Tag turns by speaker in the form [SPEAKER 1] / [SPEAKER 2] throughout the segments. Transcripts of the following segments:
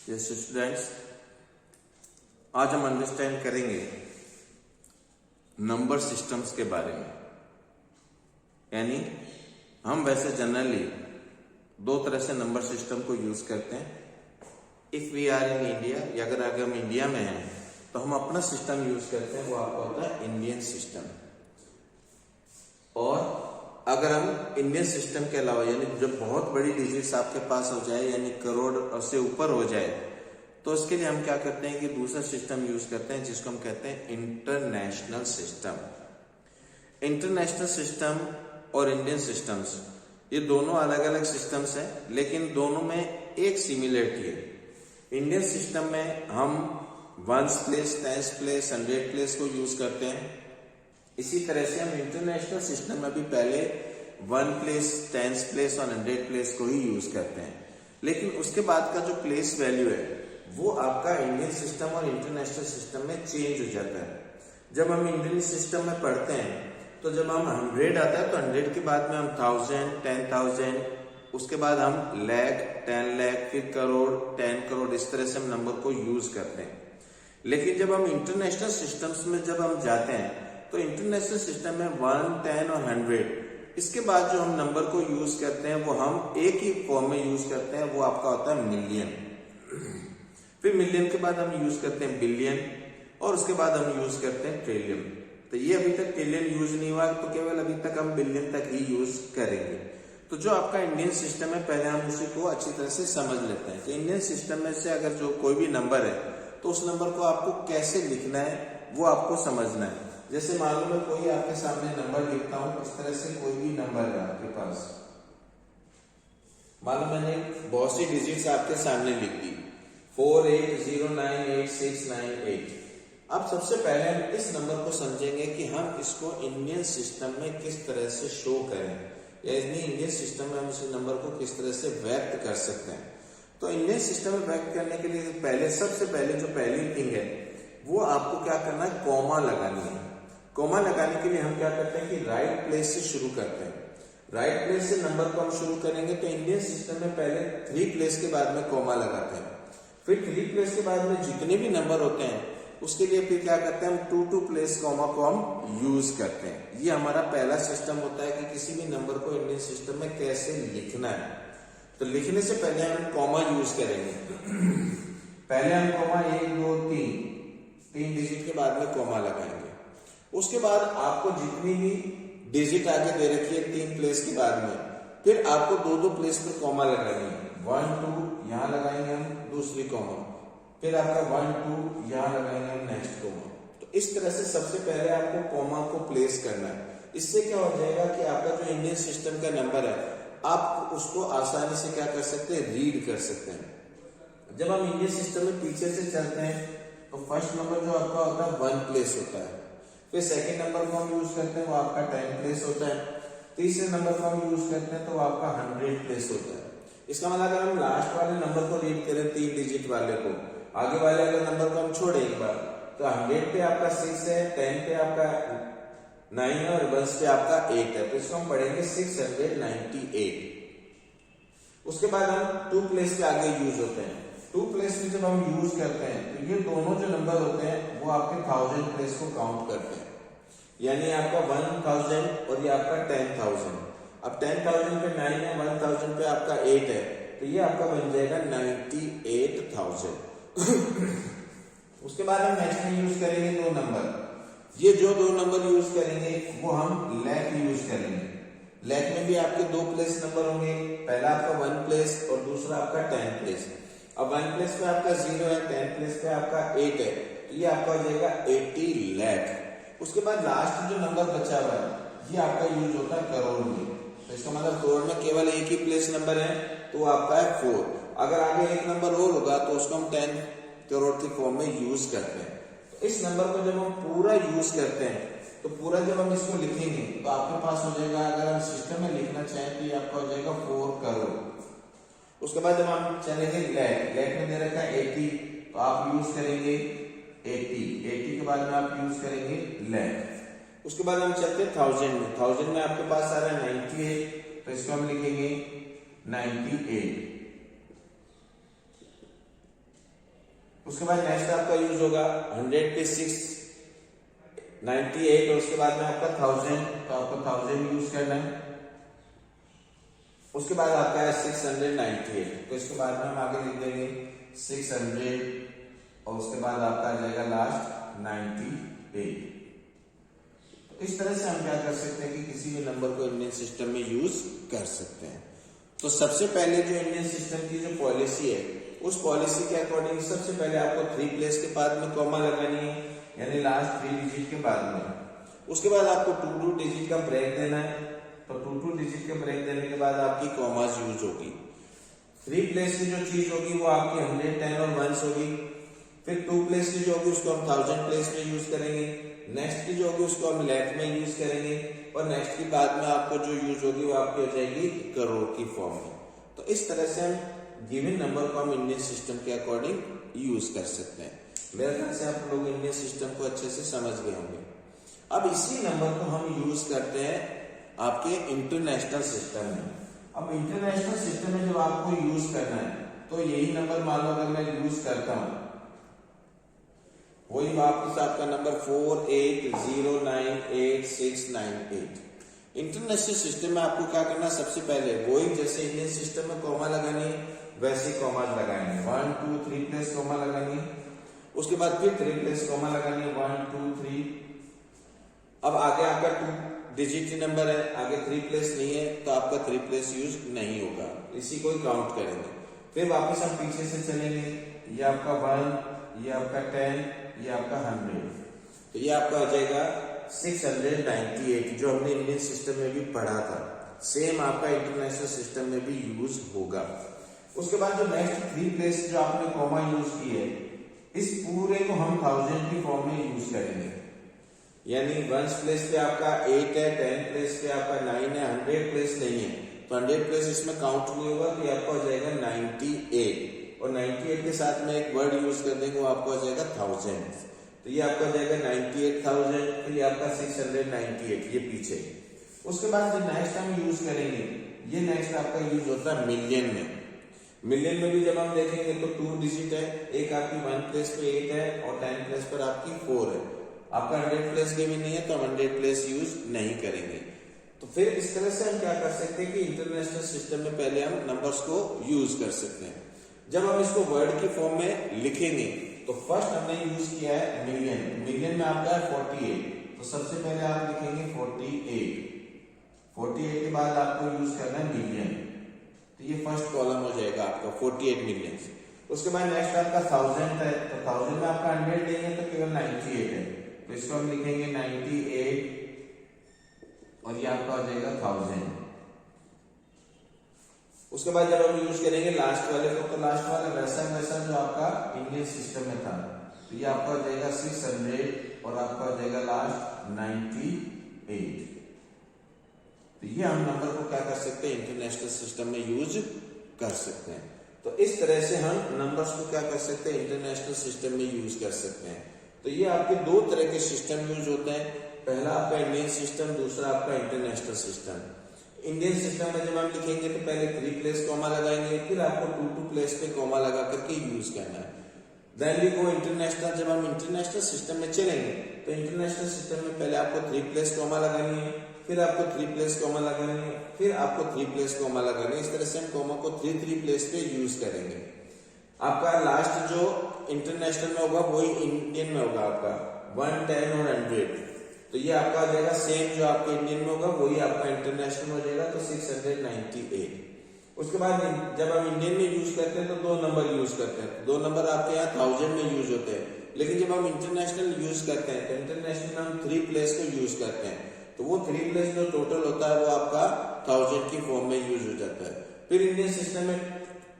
[SPEAKER 1] Yes students, आज हम understand करेंगे नंबर सिस्टम्स के बारे में। यानी हम वैसे जनरली दो तरह से नंबर सिस्टम को यूज करते हैं। If we are in India, या अगर हम इंडिया में हैं तो हम अपना सिस्टम यूज करते हैं, वो आपका होता है इंडियन सिस्टम। और अगर हम इंडियन सिस्टम के अलावा यानी जब बहुत बड़ी डिजिट्स आपके पास हो जाए, यानी करोड़ से ऊपर हो जाए, तो इसके लिए हम क्या करते हैं कि दूसरा सिस्टम यूज करते हैं जिसको हम कहते हैं इंटरनेशनल सिस्टम। इंटरनेशनल सिस्टम और इंडियन सिस्टम्स ये दोनों अलग अलग सिस्टम्स हैं, लेकिन दोनों में एक सिमिलरिटी है। इंडियन सिस्टम में हम ones place, tens place, hundred place को यूज करते हैं। इसी तरह से हम इंटरनेशनल सिस्टम में भी पहले वन प्लेस, टेंस प्लेस और हंड्रेड प्लेस को ही यूज करते हैं, लेकिन उसके बाद का जो प्लेस वैल्यू है वो आपका इंडियन सिस्टम और इंटरनेशनल सिस्टम में चेंज हो जाता है। जब हम इंडियन सिस्टम में पढ़ते हैं तो जब हम 100 आता है तो 100 के बाद में हम 1000, 10,000, उसके बाद हम लाख, 10 लाख, फिर करोड़, 10 करोड़, इस तरह से हम नंबर को यूज करते हैं। लेकिन जब हम इंटरनेशनल सिस्टम्स में जब हम जाते हैं तो इंटरनेशनल सिस्टम में 1, 10 और 100, इसके बाद जो हम नंबर को यूज करते हैं वो हम एक ही फॉर्म में यूज करते हैं, वो आपका होता है मिलियन। फिर मिलियन के बाद हम यूज करते हैं बिलियन, और उसके बाद हम यूज करते हैं ट्रिलियन। तो ये अभी तक ट्रिलियन यूज नहीं हुआ, तो केवल अभी तक हम बिलियन तक ही यूज करेंगे। तो जो आपका इंडियन सिस्टम है, पहले हम उसी को अच्छी तरह से समझ लेते हैं कि इंडियन सिस्टम में से अगर जो कोई भी नंबर है तो उस नंबर को आपको कैसे लिखना है वो आपको समझना है। जैसे मालूम है कोई आपके सामने नंबर लिखता हूं, इस तरह से कोई भी नंबर है आपके पास, मालूम मैंने बहुत सी डिजिट्स आपके सामने लिख दी, 48098698। अब सबसे पहले हम इस नंबर को समझेंगे कि हम इसको इंडियन सिस्टम में किस तरह से शो करें, यानी इंडियन सिस्टम में हम इस नंबर को किस तरह से व्यक्त कर सकते हैं। तो इंडियन सिस्टम में व्यक्त करने के लिए पहले सबसे पहले जो पहली थिंग है वो आपको क्या करना है, कॉमा लगानी है। कॉमा लगाने के लिए हम क्या करते हैं कि राइट प्लेस से शुरू करते हैं। राइट प्लेस से नंबर को हम शुरू करेंगे तो इंडियन सिस्टम में पहले 3 प्लेस के बाद में कॉमा लगाते हैं। फिर 3 प्लेस के बाद में जितने भी नंबर होते हैं उसके लिए फिर क्या करते हैं, हम 2 प्लेस कॉमा को हम यूज करते हैं। ये हमारा पहला सिस्टम होता है कि किसी भी नंबर को इंडियन सिस्टम में कैसे लिखना है। तो लिखने से पहले हम कॉमा यूज करेंगे। पहले हम कॉमा 1, 2, 3 डिजिट के बाद में कॉमा लगाएंगे। उसके बाद आपको जितनी भी डिजिट आगे दे रखी है 3 प्लेस के बाद में, फिर आपको 2 प्लेस पर कॉमा लगानी है। 1, 2 यहां लगाएंगे हम दूसरी कॉमा, फिर आपका 1, 2 यहां लगाएंगे हम नेक्स्ट कॉमा। तो इस तरह से सबसे पहले आपको कॉमा को प्लेस करना है। इससे क्या हो जाएगा कि आपका जो इंडियन सिस्टम का नंबर है आप उसको आसानी से क्या कर सकते हैं, रीड कर सकते हैं। जब हम इंडियन सिस्टम में पीछे से चलते हैं तो फर्स्ट नंबर जो आपका होता है 1 प्लेस होता है। फिर सेकंड नंबर को हम यूज करते हैं, वो आपका 10 प्लेस होता है। तीसरे नंबर को हम यूज करते हैं तो वो आपका 100 प्लेस होता है। इसका मतलब अगर हम लास्ट वाले नंबर को रीड करें 3 डिजिट वाले को, आगे वाले अगर नंबर को हम छोड़े एक बार, तो 100 पे आपका 6 है, 10 पे आपका 9 है और 1 पे आपका 8 है। तो इसको हम पढ़ेंगे 698। उसके बाद हम 2 प्लेस के आगे यूज होते हैं। 2 प्लेस में जब हम यूज करते हैं तो ये दोनों जो नंबर होते हैं वो आपके 1000 प्लेस को काउंट करते हैं। यानी आपका 1000 और ये आपका 10,000। अब 10,000 पे 9 है, 1000 पे आपका 8 है, तो ये आपका बन जाएगा 98,000। उसके बाद हम नेक्स्ट में यूज करेंगे 2 नंबर। ये जो 2 नंबर यूज करेंगे वो हम लाख यूज करेंगे। लाख में भी आपके 2 प्लेस नंबर होंगे, पहला आपका 1 प्लेस और दूसरा आपका 10 प्लेस। अब 1 प्लेस पे आपका 0 है, 10 प्लेस पे आपका 8 है, तो ये आपका हो जाएगा 80 लाख। उसके बाद लास्ट जो नंबर बचा हुआ है ये आपका यूज होता है करोड़ में। तो इसका मतलब करोड़ में केवल एक ही प्लेस नंबर है, तो आपका है 4। अगर आगे एक नंबर और होगा तो उसको हम 10 करोड़ की फॉर्म में यूज करते हैं। तो इस नंबर को जब हम पूरा यूज करते हैं तो पूरा जब हम इसको लिखेंगे तो आपके पास हो जाएगा, अगर हम सिस्टम में लिखना चाहें तो ये आपका हो जाएगा 4 करोड़। उसके बाद जब हम चलेंगे लाख में दे रखा है 80, तो आप यूज करेंगे 80 के बाद में आप यूज करेंगे लाख। उसके बाद हम चलते हैं 1000 में। 1000 में आपके पास आ रहा है 98, तो इसको हम लिखेंगे 98। उसके बाद नेक्स्ट आपका यूज होगा 100 पे 698 और उसके बाद में आपका 1000, तो आपको 1000 यूज करना है। उसके बाद आपका है 698, तो इसके बाद में हम आगे लिख देंगे 600 और उसके बाद आपका आ जाएगा लास्ट 98। तो इस तरह से हम क्या कर सकते हैं कि किसी भी नंबर को इंडियन सिस्टम में यूज कर सकते हैं। तो सबसे पहले जो इंडियन सिस्टम की जो पॉलिसी है, उस पॉलिसी के अकॉर्डिंग सबसे पहले आपको 3 प्लेस के बाद में कॉमा लगानी है, यानी लास्ट 3 डिजिट के बाद में। उसके बाद आपको 2 डिजिट का ब्रेक देना है, तो 2 डिजिट का ब्रेक देने के बाद आपकी कॉमास यूज होगी। 3 प्लेस की जो चीज होगी वो आपकी 100, 10 और 1 होगी। फिर 2 प्लेस की जो होगी उसको हम 1000 प्लेस में यूज करेंगे। नेक्स्ट की जो होगी उसको हम लाख में यूज करेंगे, और नेक्स्ट की बाद में आपको जो यूज होगी वो आपकी हो जाएगी करोड़ की फॉर्म में। तो इस तरह से हम गिवन नंबर को हम इंडियन सिस्टम के अकॉर्डिंग यूज कर सकते हैं। मेरे ख्याल से आप लोग इंडियन सिस्टम को अच्छे से समझ गए होंगे। अब इसी नंबर को हम यूज करते हैं आपके इंटरनेशनल सिस्टम में। अब इंटरनेशनल सिस्टम में जब आपको यूज करना है, तो यही नंबर मान लो अगर मैं यूज करता हूं, वही वापस आपका नंबर 48098698। इंटरनेशनल सिस्टम में आपको क्या करना, सबसे पहले वही जैसे इंडियन सिस्टम में कॉमा लगानी वैसे कॉमा लगाएंगे, 1 2 3 प्लेस कॉमा लगानी। उसके बाद फिर 3 प्लेस कॉमा लगानी, 1 2 3। अब आगे आपका 2 डिजिट नंबर है, आगे 3 प्लेस नहीं है, तो आपका 3 प्लेस यूज नहीं होगा, इसी को काउंट करेंगे। फिर वापस हम पीछे से चलेंगे, ये आपका 1, ये आपका 10, ये आपका 100, तो ये आपका हो जाएगा 698, जो हमने इंडियन सिस्टम में भी पढ़ा था। सेम आपका इंटरनेशनल सिस्टम में भी यूज होगा। उसके बाद जो नेक्स्ट 3 प्लेस जो आपने कॉमा यूज की है, इस पूरे को हम 1000 की फॉर्म में यूज करेंगे, यानी 1 प्लेस पे आपका 8 है, 10 प्लेस पे आपका 9 है, 100 प्लेस नहीं है, तो 100 प्लेस इसमें काउंट नहीं होगा, तो आपका हो जाएगा 98, और 98 के साथ में एक वर्ड यूज कर देंगे, वो आपको हो जाएगा 1000, तो ये आपका हो जाएगा 98,000, फिर ये आपका 698, ये पीछे। उसके बाद जो नेक्स्ट हम यूज करेंगे, ये नेक्स्ट आपका यूज होता है मिलियन में। मिलियन में भी जब हम देखेंगे तो 2 डिजिट है, एक आपकी 1 प्लेस पे 8 है और 10 प्लेस पर आपकी 4 है। आपका 100 प्लेस के भी नहीं है, तो हम 100 प्लेस यूज नहीं करेंगे। तो फिर इस तरह से हम क्या कर सकते हैं कि इंटरनेशनल सिस्टम में पहले हम नंबर्स को यूज कर सकते हैं। जब हम इसको वर्ड की फॉर्म में लिखेंगे, तो फर्स्ट हमने यूज किया है मिलियन। मिलियन में आपका है 48, तो सबसे पहले आप लिखेंगे 48। 48 के बाद आपको यूज करना है मिलियन, तो ये फर्स्ट कॉलम हो जाएगा आपका 48 मिलियन। उसके बाद नेक्स्ट आपका 1000 है, तो 1000 में आपका 100 नहीं है, तो केवल 98 है, तो इसको हम लिखेंगे 98 और ये आपका हो जाएगा 1000। उसके बाद जब हम यूज करेंगे लास्ट वाले को, तो लास्ट वाला वैसा वैसा जो आपका इंडियन सिस्टम में था, तो ये आपका हो जाएगा 600 और आपका हो जाएगा लास्ट 98। तो ये हम नंबर को क्या कर सकते हैं, इंटरनेशनल सिस्टम में यूज कर सकते हैं। तो इस तरह से हम नंबर्स को क्या कर सकते हैं, इंटरनेशनल सिस्टम में यूज कर सकते हैं। तो ये आपके 2 तरह के सिस्टम यूज होते हैं, पहला आपका इंडियन सिस्टम, दूसरा आपका इंटरनेशनल सिस्टम। इंडियन सिस्टम में जब हम लिखेंगे तो पहले 3 प्लेस कॉमा लगाएंगे, फिर आपको 2 प्लेस पे कॉमा लगा करके यूज करना है। Then we go international. जब हम इंटरनेशनल सिस्टम में चलेंगे, तो इंटरनेशनल सिस्टम में पहले आपको 3 प्लेस कॉमा लगानी है, फिर आपको 3 प्लेस कॉमा लगानी है, फिर आपको 3 प्लेस कॉमा लगानी है। इस तरह से हम कॉमा को 3 प्लेस पे यूज करेंगे। आपका लास्ट जो इंटरनेशनल में होगा वही इंडियन में होगा, आपका 1 10 और 100, तो ये आपका आ जाएगा सेम जो आपके इंडियन में होगा वही आपका इंटरनेशनल हो जाएगा, तो 698। उसके बाद जब हम इंडियन में यूज करते हैं तो 2 नंबर यूज करते हैं, 2 नंबर आपके यहाँ 1000 में यूज होते हैं। लेकिन जब हम इंटरनेशनल यूज करते हैं, तो इंटरनेशनल में हम 3 प्लेस को यूज करते हैं, तो वो 3 प्लेस जो टोटल होता है वो आपका 1000 की फॉर्म में यूज हो जाता है। फिर इंडियन सिस्टम में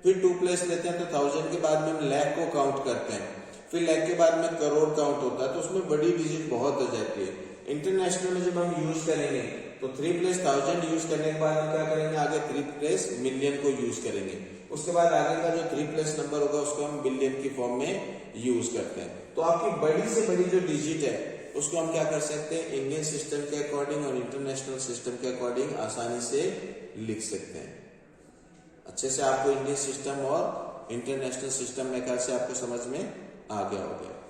[SPEAKER 1] फिर 2 प्लेस लेते हैं, तो 1000 के बाद में हम लाख को काउंट करते हैं, फिर लाख के बाद में करोड़ काउंट होता है, तो उसमें बड़ी डिजिट बहुत हो जाती है। इंटरनेशनल में जब हम यूज करेंगे तो 3 प्लेस 1000 यूज करने के बाद हम क्या करेंगे, आगे 3 प्लेस मिलियन को यूज करेंगे। उसके बाद आगे का जो 3 प्लेस नंबर होगा उसको हम बिलियन की फॉर्म में यूज करते हैं। तो आपकी बड़ी से बड़ी जो डिजिट है उसको हम क्या कर सकते हैं, इंडियन सिस्टम के अकॉर्डिंग और इंटरनेशनल सिस्टम के अकॉर्डिंग आसानी से लिख सकते हैं। अच्छे से आपको इंडियन सिस्टम और इंटरनेशनल सिस्टम में ख्याल से आपको समझ में आ गया हो गया।